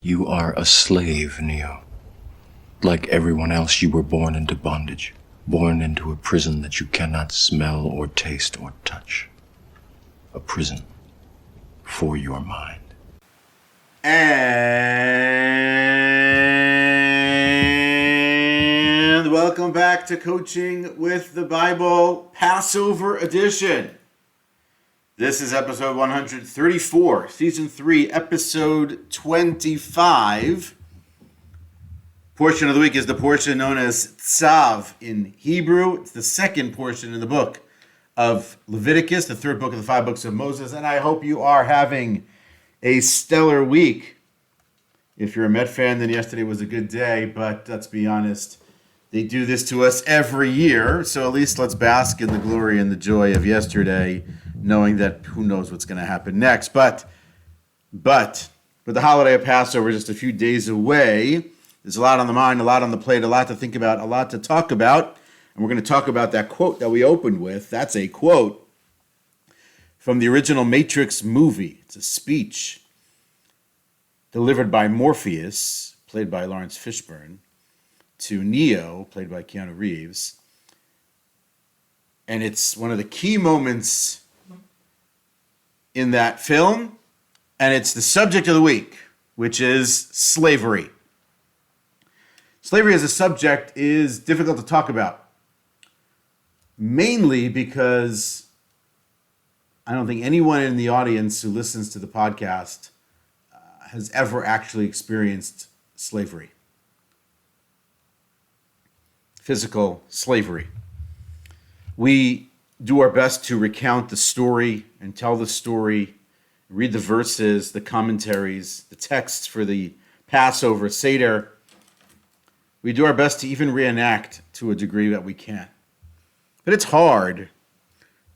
You are a slave, Neo. Like everyone else, you were born into bondage, born into a prison that you cannot smell or taste or touch. A prison for your mind. And welcome back to Coaching with the Bible, Passover edition. This is episode 134, season 3, episode 25. Portion of the week is the portion known as Tzav in Hebrew. It's the second portion in the book of Leviticus, the third book of the 5 books of Moses. And I hope you are having a stellar week. If you're a Met fan, then yesterday was a good day. But let's be honest, they do this to us every year. So at least let's bask in the glory and the joy of yesterday, knowing that who knows what's going to happen next. But with the holiday of Passover just a few days away, there's a lot on the mind, a lot on the plate, a lot to think about, a lot to talk about. And we're going to talk about that quote that we opened with. That's a quote from the original Matrix movie. It's a speech delivered by Morpheus, played by Lawrence Fishburne, to Neo, played by Keanu Reeves. And it's one of the key moments in that film, and it's the subject of the week, which is slavery. Slavery as a subject is difficult to talk about, mainly because I don't think anyone in the audience who listens to the podcast has ever actually experienced slavery. Physical slavery. We do our best to recount the story and tell the story, read the verses, the commentaries, the texts for the Passover Seder. We do our best to even reenact to a degree that we can. But it's hard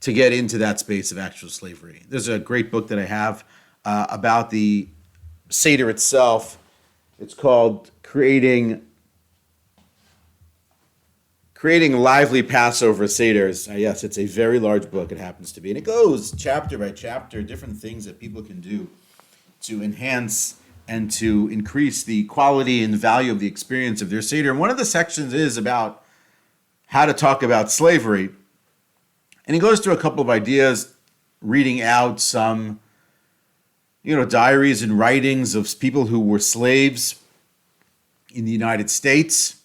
to get into that space of actual slavery. There's a great book that I have about the Seder itself. It's called Creating Lively Passover Seders. Yes, it's a very large book, it happens to be. And it goes chapter by chapter, different things that people can do to enhance and to increase the quality and value of the experience of their Seder. And one of the sections is about how to talk about slavery. And he goes through a couple of ideas, reading out some, diaries and writings of people who were slaves in the United States,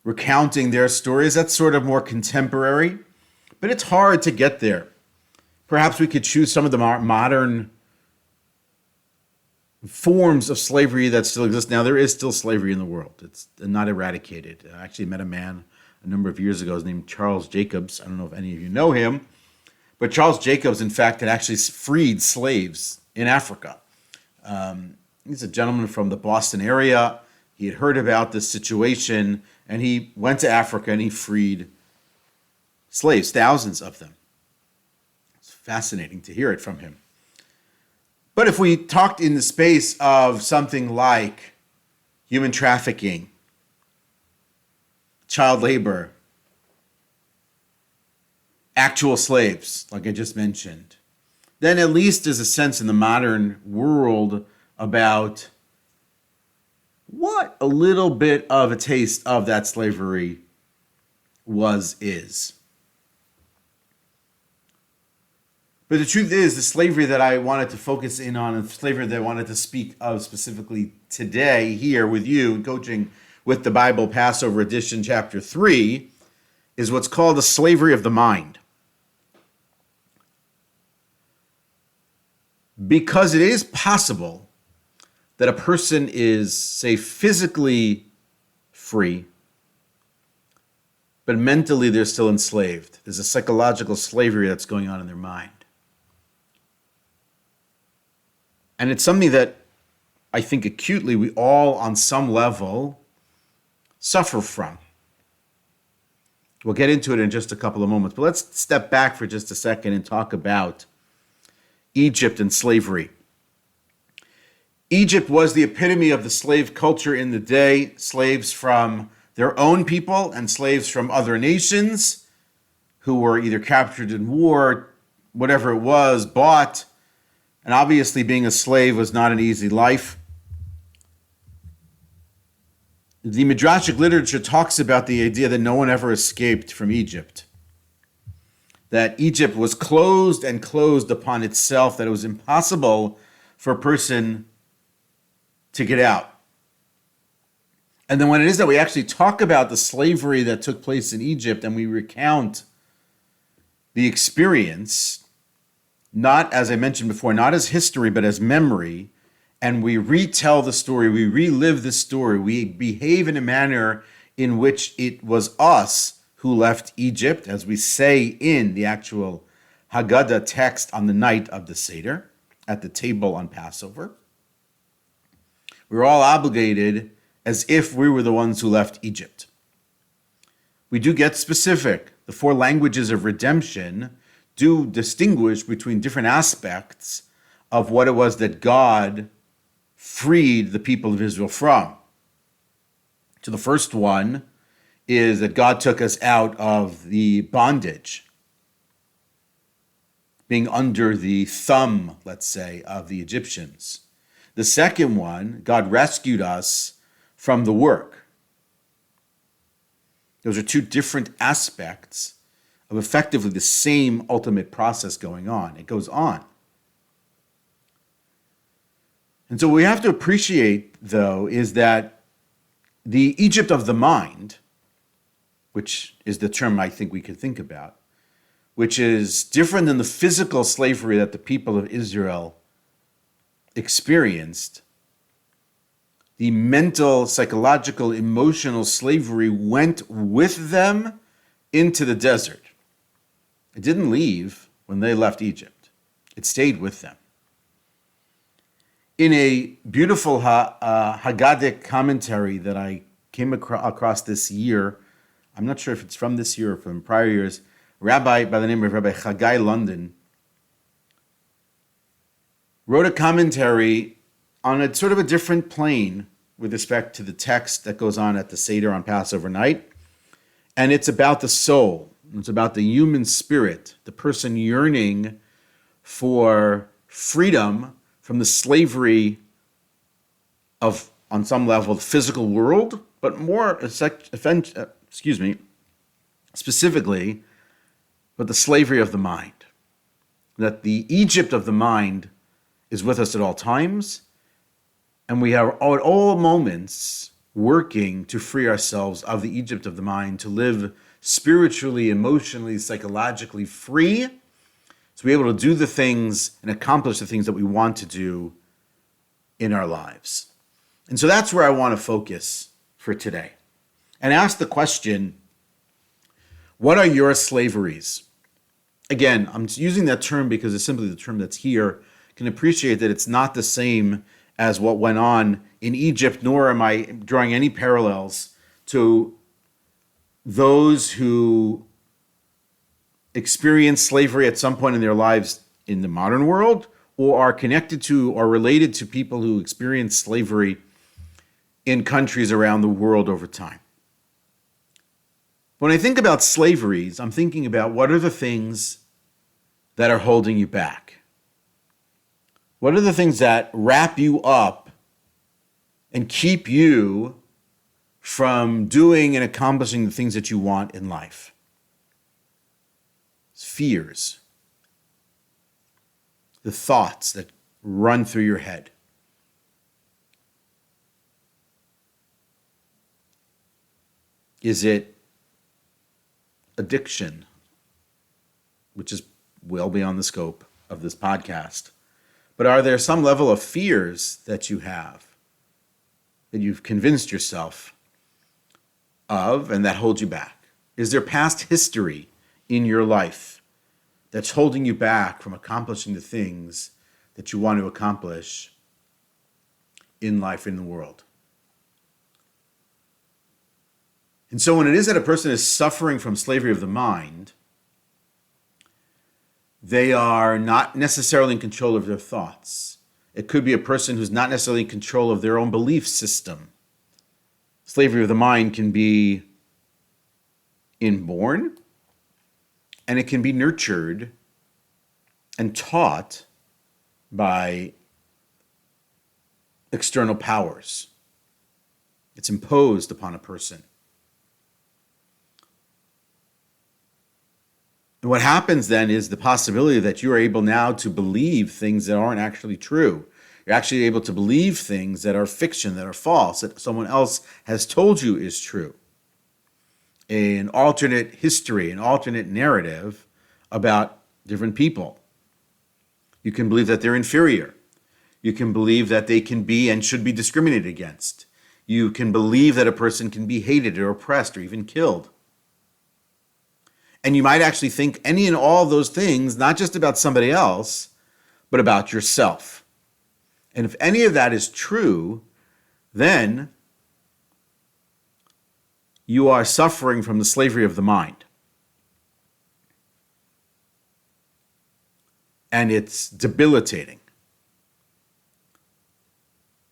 recounting their stories. That's sort of more contemporary, but it's hard to get there. Perhaps we could choose some of the modern forms of slavery that still exist. Now, there is still slavery in the world. It's not eradicated. I actually met a man a number of years ago named Charles Jacobs. I don't know if any of you know him, but Charles Jacobs, in fact, had actually freed slaves in Africa. He's a gentleman from the Boston area. He had heard about this situation, and he went to Africa and he freed slaves, thousands of them. It's fascinating to hear it from him. But if we talked in the space of something like human trafficking, child labor, actual slaves, like I just mentioned, then at least there's a sense in the modern world about what a little bit of a taste of that slavery is. But the truth is, the slavery that I wanted to focus in on, and the slavery that I wanted to speak of specifically today here with you, Coaching with the Bible, Passover edition, chapter 3, is what's called the slavery of the mind. Because it is possible that a person is, say, physically free, but mentally they're still enslaved. There's a psychological slavery that's going on in their mind. And it's something that I think acutely we all, on some level, suffer from. We'll get into it in just a couple of moments, but let's step back for just a second and talk about Egypt and slavery. Egypt was the epitome of the slave culture in the day. Slaves from their own people and slaves from other nations who were either captured in war, whatever it was, bought. And obviously being a slave was not an easy life. The Midrashic literature talks about the idea that no one ever escaped from Egypt. That Egypt was closed and closed upon itself, that it was impossible for a person to get out. And then when it is that we actually talk about the slavery that took place in Egypt and we recount the experience, not, as I mentioned before, not as history, but as memory, and we retell the story, we relive the story, we behave in a manner in which it was us who left Egypt, as we say in the actual Haggadah text on the night of the Seder, at the table on Passover. We're all obligated as if we were the ones who left Egypt. We do get specific. The 4 languages of redemption do distinguish between different aspects of what it was that God freed the people of Israel from. So the first one is that God took us out of the bondage, being under the thumb, let's say, of the Egyptians. The second one, God rescued us from the work. Those are 2 different aspects of effectively the same ultimate process going on. It goes on. And so what we have to appreciate, though, is that the Egypt of the mind, which is the term I think we could think about, which is different than the physical slavery that the people of Israel experienced, the mental, psychological, emotional slavery went with them into the desert. It didn't leave when they left Egypt. It stayed with them. In a beautiful Haggadic commentary that I came across this year, I'm not sure if it's from this year or from prior years, a rabbi by the name of Rabbi Chagai London wrote a commentary on a sort of a different plane with respect to the text that goes on at the Seder on Passover night. And it's about the soul. It's about the human spirit, the person yearning for freedom from the slavery of, on some level, the physical world, but more, specifically, but the slavery of the mind. That the Egypt of the mind is with us at all times, and we are at all moments working to free ourselves of the Egypt of the mind, to live spiritually, emotionally, psychologically free, to be able to do the things and accomplish the things that we want to do in our lives. And so that's where I want to focus for today. And ask the question, what are your slaveries? Again, I'm using that term because it's simply the term that's here. You can appreciate that it's not the same as what went on in Egypt, nor am I drawing any parallels to those who experienced slavery at some point in their lives in the modern world, or are connected to or related to people who experienced slavery in countries around the world over time. When I think about slaveries, I'm thinking about what are the things that are holding you back? What are the things that wrap you up and keep you from doing and accomplishing the things that you want in life? It's fears, the thoughts that run through your head. Is it addiction, which is well beyond the scope of this podcast? But are there some level of fears that you have, that you've convinced yourself of, and that hold you back? Is there past history in your life that's holding you back from accomplishing the things that you want to accomplish in life, in the world? And so when it is that a person is suffering from slavery of the mind, they are not necessarily in control of their thoughts. It could be a person who's not necessarily in control of their own belief system. Slavery of the mind can be inborn, and it can be nurtured and taught by external powers. It's imposed upon a person. And what happens then is the possibility that you are able now to believe things that aren't actually true. You're actually able to believe things that are fiction, that are false, that someone else has told you is true. An alternate history, an alternate narrative about different people. You can believe that they're inferior. You can believe that they can be and should be discriminated against. You can believe that a person can be hated or oppressed or even killed. And you might actually think any and all those things, not just about somebody else, but about yourself. And if any of that is true, then you are suffering from the slavery of the mind. And it's debilitating.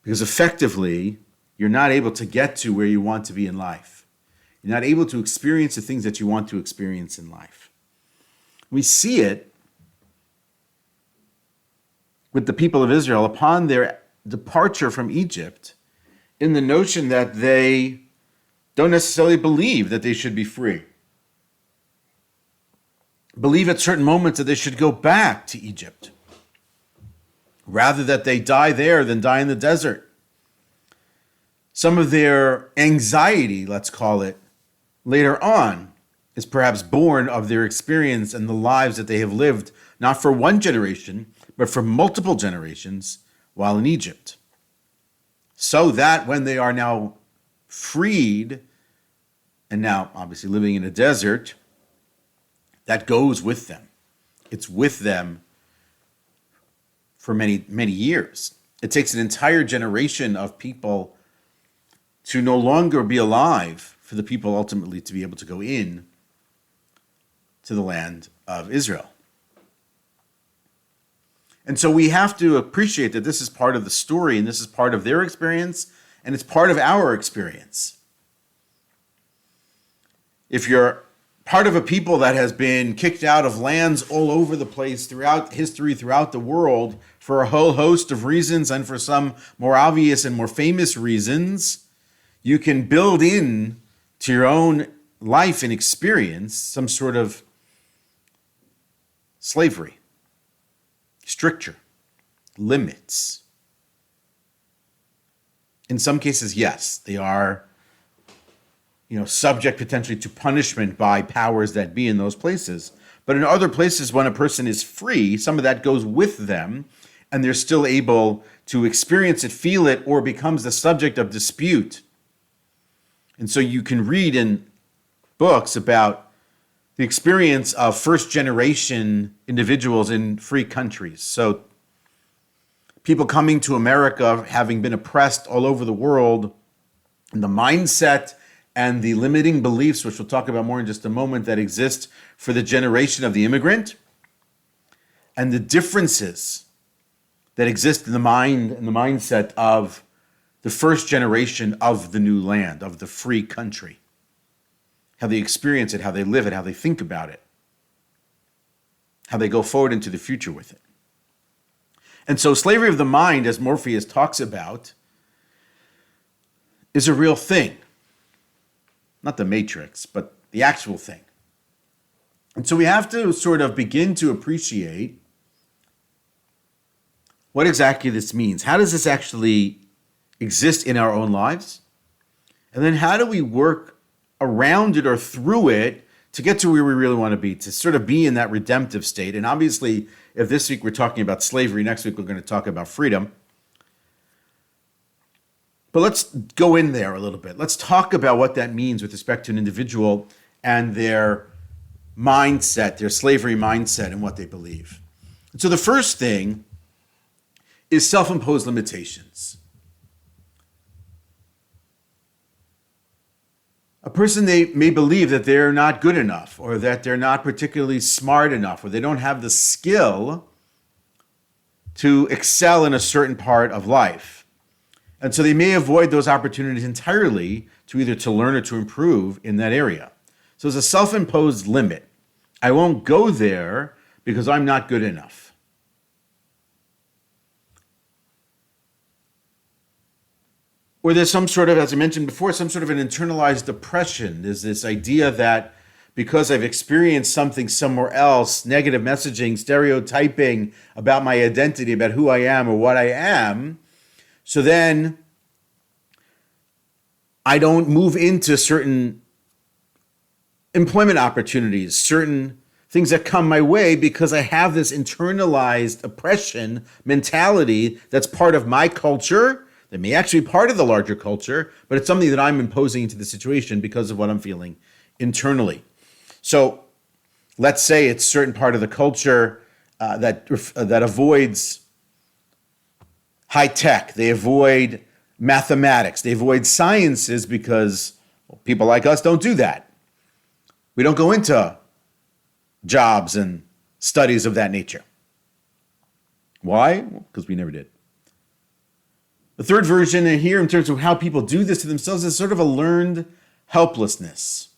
Because effectively, you're not able to get to where you want to be in life. You're not able to experience the things that you want to experience in life. We see it with the people of Israel upon their departure from Egypt in the notion that they don't necessarily believe that they should be free. Believe at certain moments that they should go back to Egypt, rather that they die there than die in the desert. Some of their anxiety, let's call it, later on is perhaps born of their experience and the lives that they have lived, not for one generation, but for multiple generations while in Egypt. So that when they are now freed, and now obviously living in a desert, that goes with them. It's with them for many, many years. It takes an entire generation of people to no longer be alive for the people ultimately to be able to go in to the land of Israel. And so we have to appreciate that this is part of the story, and this is part of their experience, and it's part of our experience. If you're part of a people that has been kicked out of lands all over the place throughout history, throughout the world, for a whole host of reasons, and for some more obvious and more famous reasons, you can build in to your own life and experience some sort of slavery, stricture, limits. In some cases, yes, they are subject potentially to punishment by powers that be in those places. But in other places, when a person is free, some of that goes with them, and they're still able to experience it, feel it, or becomes the subject of dispute. And so you can read in books about the experience of first-generation individuals in free countries. So people coming to America, having been oppressed all over the world, and the mindset and the limiting beliefs, which we'll talk about more in just a moment, that exist for the generation of the immigrant, and the differences that exist in the mind and the mindset of the first generation of the new land, of the free country. How they experience it, how they live it, how they think about it, how they go forward into the future with it. And so slavery of the mind, as Morpheus talks about, is a real thing. Not the Matrix, but the actual thing. And so we have to sort of begin to appreciate what exactly this means. How does this actually exist in our own lives? And then how do we work around it or through it to get to where we really want to be, to sort of be in that redemptive state? And obviously, if this week we're talking about slavery, next week we're going to talk about freedom. But let's go in there a little bit. Let's talk about what that means with respect to an individual and their mindset, their slavery mindset, and what they believe. And so the first thing is self-imposed limitations. A person, they may believe that they're not good enough, or that they're not particularly smart enough, or they don't have the skill to excel in a certain part of life. And so they may avoid those opportunities entirely to either to learn or to improve in that area. So it's a self-imposed limit. I won't go there because I'm not good enough. Or there's some sort of, as I mentioned before, some sort of an internalized oppression. There's this idea that because I've experienced something somewhere else, negative messaging, stereotyping about my identity, about who I am or what I am, so then I don't move into certain employment opportunities, certain things that come my way because I have this internalized oppression mentality that's part of my culture, that may actually be part of the larger culture, but it's something that I'm imposing into the situation because of what I'm feeling internally. So let's say it's a certain part of the culture that avoids high tech, they avoid mathematics, they avoid sciences because people like us don't do that. We don't go into jobs and studies of that nature. Why? Because we never did. The third version here, in terms of how people do this to themselves, is sort of a learned helplessness.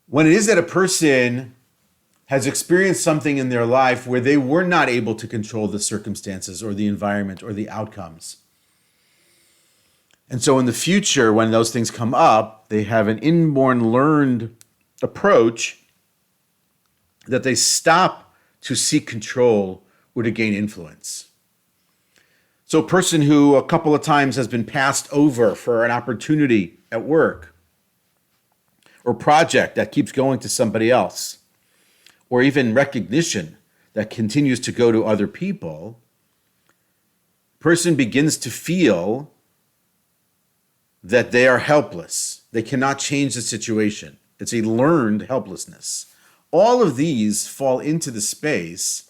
When it is that a person has experienced something in their life where they were not able to control the circumstances or the environment or the outcomes. And so in the future, when those things come up, they have an inborn learned approach that they stop to seek control or to gain influence. So a person who a couple of times has been passed over for an opportunity at work or project that keeps going to somebody else, or even recognition that continues to go to other people, person begins to feel that they are helpless. They cannot change the situation. It's a learned helplessness. All of these fall into the space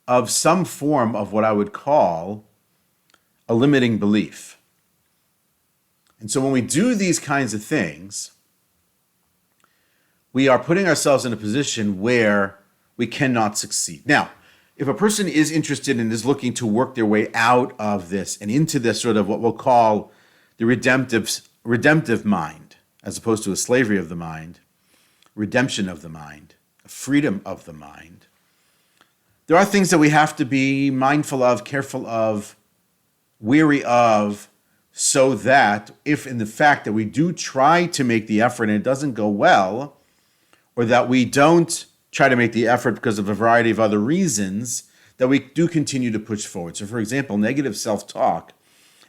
of some form of what I would call a limiting belief. And so when we do these kinds of things, we are putting ourselves in a position where we cannot succeed. Now, if a person is interested and is looking to work their way out of this and into this sort of what we'll call the redemptive mind, as opposed to a slavery of the mind, redemption of the mind, freedom of the mind, there are things that we have to be mindful of, careful of, weary of, so that if in the fact that we do try to make the effort and it doesn't go well, or that we don't try to make the effort because of a variety of other reasons, that we do continue to push forward. So for example, negative self-talk,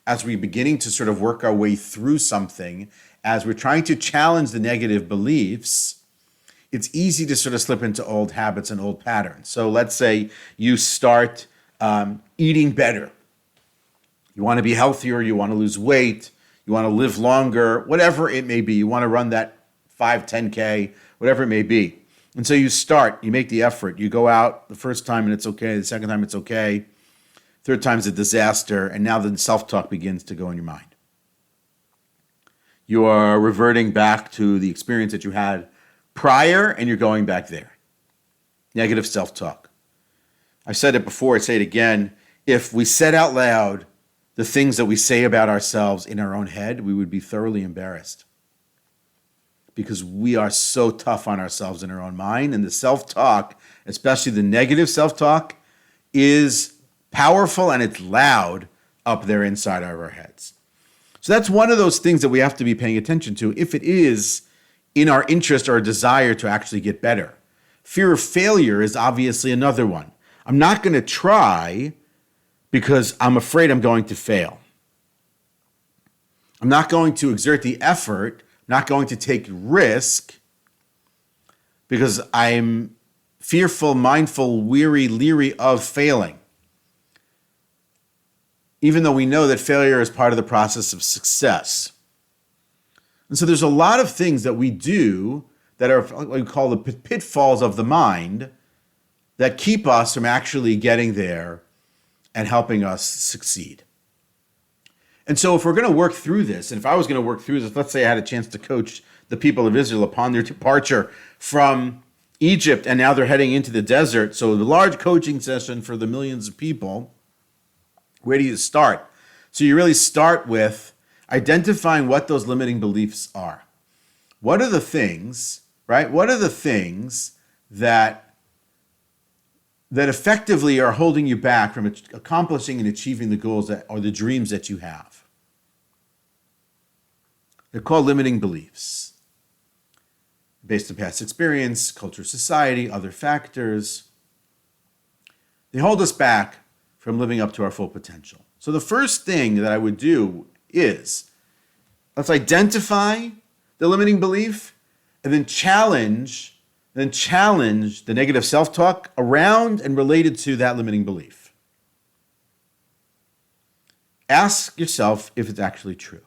as we're beginning to sort of work our way through something, as we're trying to challenge the negative beliefs, it's easy to sort of slip into old habits and old patterns. So let's say you start eating better. You want to be healthier, you want to lose weight, you want to live longer, whatever it may be. You want to run that 5, 10K, whatever it may be. And so you start, you make the effort, you go out the first time and it's okay, the second time it's okay, third time's a disaster, and now the self-talk begins to go in your mind. You are reverting back to the experience that you had prior, and you're going back there. Negative self-talk. I've said it before, I say it again. If we said out loud the things that we say about ourselves in our own head, we would be thoroughly embarrassed. Because we are so tough on ourselves in our own mind, and the self-talk, especially the negative self-talk, is powerful and it's loud up there inside of our heads. So that's one of those things that we have to be paying attention to if it is in our interest or desire to actually get better. Fear of failure is obviously another one. I'm not going to try because I'm afraid I'm going to fail. I'm not going to exert the effort, not going to take risk because I'm fearful, mindful, weary, leery of failing. Even though we know that failure is part of the process of success. And so there's a lot of things that we do that are what we call the pitfalls of the mind that keep us from actually getting there and helping us succeed. And so if we're going to work through this, and if I was going to work through this, let's say I had a chance to coach the people of Israel upon their departure from Egypt, and now they're heading into the desert. So the large coaching session for the millions of people, where do you start? So you really start with identifying what those limiting beliefs are. What are the things, right? What are the things that that effectively are holding you back from accomplishing and achieving the goals or the dreams that you have. They're called limiting beliefs, based on past experience, culture, society, other factors. They hold us back from living up to our full potential. So the first thing that I would do is, let's identify the limiting belief and then challenge the negative self-talk around and related to that limiting belief. Ask yourself if it's actually true.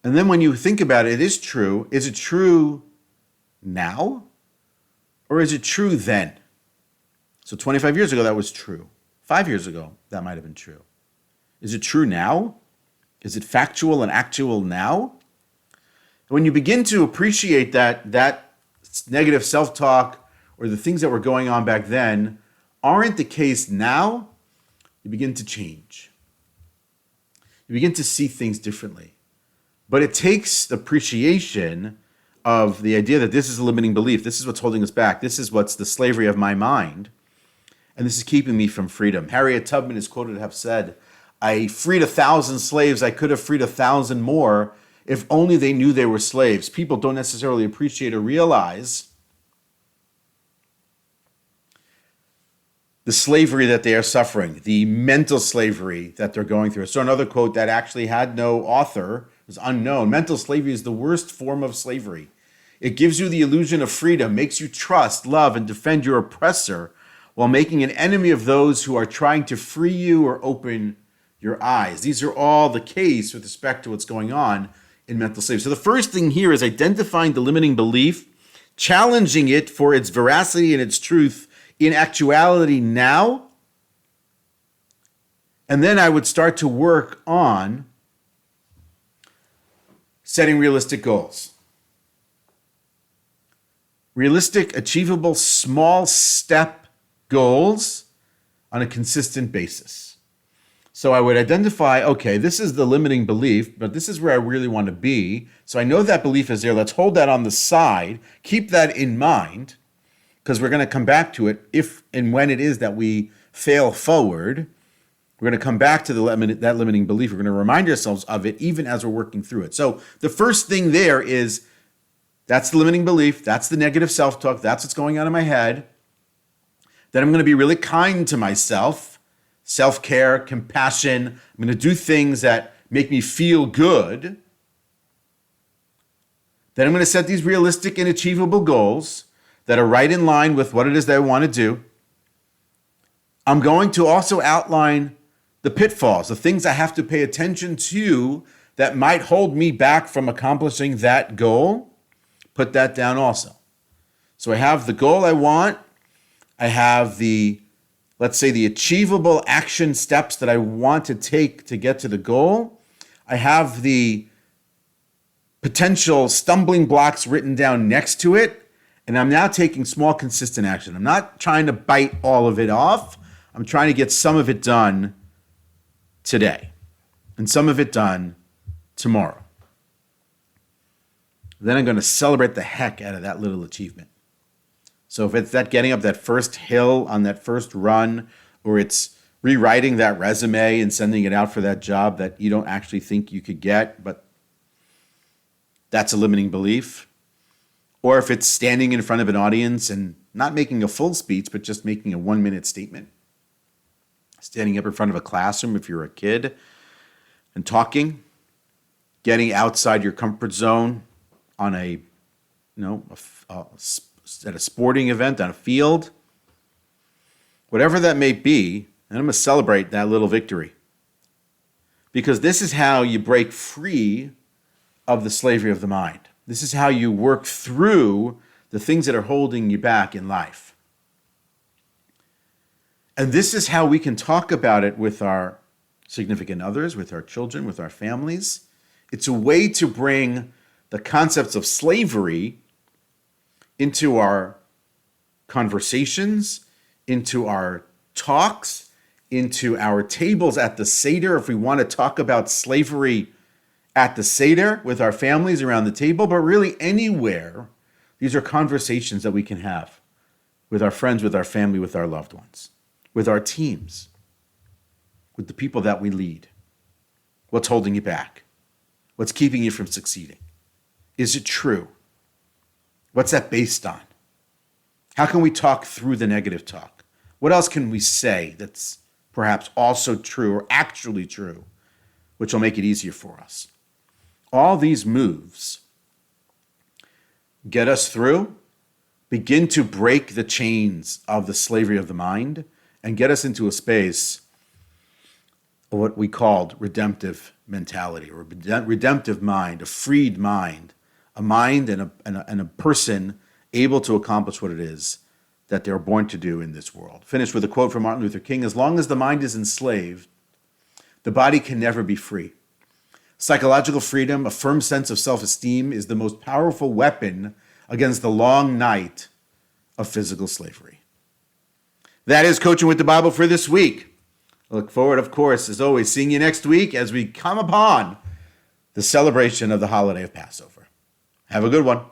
And then when you think about it, it is true. Is it true now? Or is it true then? So 25 years ago, that was true. 5 years ago, that might have been true. Is it true now? Is it factual and actual now? When you begin to appreciate that negative self-talk or the things that were going on back then aren't the case now, you begin to change. You begin to see things differently. But it takes the appreciation of the idea that this is a limiting belief. This is what's holding us back. This is what's the slavery of my mind. And this is keeping me from freedom. Harriet Tubman is quoted to have said, I freed 1,000 slaves. I could have freed 1,000 more if only they knew they were slaves. People don't necessarily appreciate or realize the slavery that they are suffering, the mental slavery that they're going through. So another quote that actually had no author, is unknown. Mental slavery is the worst form of slavery. It gives you the illusion of freedom, makes you trust, love, and defend your oppressor while making an enemy of those who are trying to free you or open your eyes. These are all the case with respect to what's going on in mental slavery. So the first thing here is identifying the limiting belief, challenging it for its veracity and its truth in actuality now. And then I would start to work on setting realistic goals. Realistic, achievable, small step goals on a consistent basis. So I would identify, okay, this is the limiting belief, but this is where I really want to be. So I know that belief is there. Let's hold that on the side. Keep that in mind, because we're going to come back to it if and when it is that we fail forward. We're going to come back to that limiting belief. We're going to remind ourselves of it even as we're working through it. So the first thing there is, that's the limiting belief. That's the negative self-talk. That's what's going on in my head. Then I'm going to be really kind to myself. Self-care, compassion. I'm going to do things that make me feel good. Then I'm going to set these realistic and achievable goals that are right in line with what it is that I want to do. I'm going to also outline the pitfalls, the things I have to pay attention to that might hold me back from accomplishing that goal. Put that down also. So I have the goal I want. I have let's say the achievable action steps that I want to take to get to the goal. I have the potential stumbling blocks written down next to it. And I'm now taking small, consistent action. I'm not trying to bite all of it off. I'm trying to get some of it done today and some of it done tomorrow. Then I'm going to celebrate the heck out of that little achievement. So if it's that getting up that first hill on that first run, or it's rewriting that resume and sending it out for that job that you don't actually think you could get, but that's a limiting belief. Or if it's standing in front of an audience and not making a full speech, but just making a 1-minute statement. Standing up in front of a classroom if you're a kid and talking, getting outside your comfort zone on at a sporting event, on a field, whatever that may be, and I'm going to celebrate that little victory. Because this is how you break free of the slavery of the mind. This is how you work through the things that are holding you back in life. And this is how we can talk about it with our significant others, with our children, with our families. It's a way to bring the concepts of slavery into our conversations, into our talks, into our tables at the Seder. If we want to talk about slavery at the Seder with our families around the table, but really anywhere. These are conversations that we can have with our friends, with our family, with our loved ones, with our teams, with the people that we lead. What's holding you back? What's keeping you from succeeding? Is it true? What's that based on? How can we talk through the negative talk? What else can we say that's perhaps also true or actually true, which will make it easier for us? All these moves get us through, begin to break the chains of the slavery of the mind, and get us into a space of what we called redemptive mentality, or a redemptive mind, a freed mind, a mind and a person able to accomplish what it is that they're born to do in this world. Finish with a quote from Martin Luther King: "As long as the mind is enslaved, the body can never be free. Psychological freedom, a firm sense of self-esteem, is the most powerful weapon against the long night of physical slavery." That is Coaching with the Bible for this week. I look forward, of course, as always, seeing you next week as we come upon the celebration of the holiday of Passover. Have a good one.